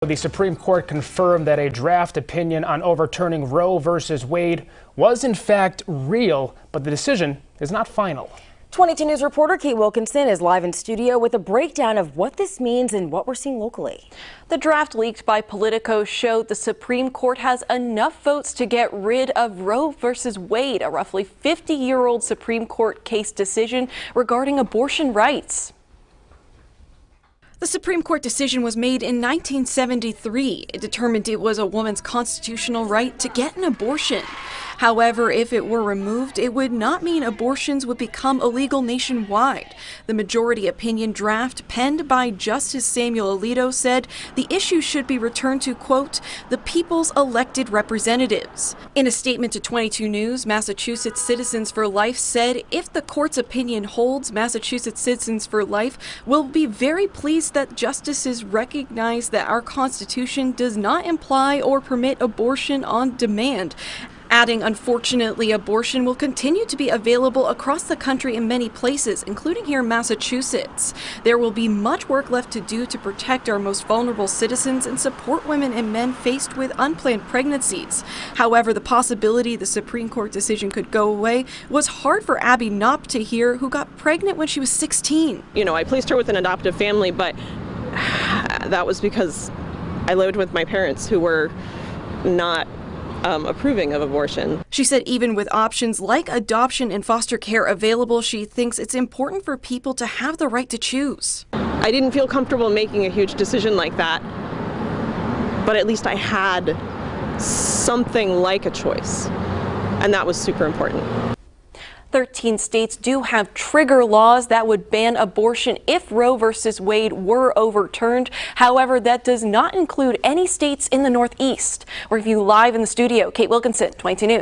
The Supreme Court confirmed that a draft opinion on overturning Roe versus Wade was in fact real, but the decision is not final. 22 News reporter Kate Wilkinson is live in studio with a breakdown of what this means and what we're seeing locally. The draft leaked by Politico showed the Supreme Court has enough votes to get rid of Roe versus Wade, a roughly 50-year-old Supreme Court case decision regarding abortion rights. The Supreme Court decision was made in 1973. It determined it was a woman's constitutional right to get an abortion. However, if it were removed, it would not mean abortions would become illegal nationwide. The majority opinion draft, penned by Justice Samuel Alito, said the issue should be returned to, quote, the people's elected representatives. In a statement to 22 News, Massachusetts Citizens for Life said if the court's opinion holds, Massachusetts Citizens for Life will be very pleased that justices recognize that our Constitution does not imply or permit abortion on demand. Adding, unfortunately, abortion will continue to be available across the country in many places, including here in Massachusetts. There will be much work left to do to protect our most vulnerable citizens and support women and men faced with unplanned pregnancies. However, the possibility the Supreme Court decision could go away was hard for Abby Knopp to hear, who got pregnant when she was 16. You know, I placed her with an adoptive family, but that was because I lived with my parents who were not approving of abortion. She said even with options like adoption and foster care available, she thinks it's important for people to have the right to choose. I didn't feel comfortable making a huge decision like that, but at least I had something like a choice, and that was super important. 13 states do have trigger laws that would ban abortion if Roe versus Wade were overturned. However, that does not include any states in the Northeast. We're with you live in the studio. Kate Wilkinson, 22 News.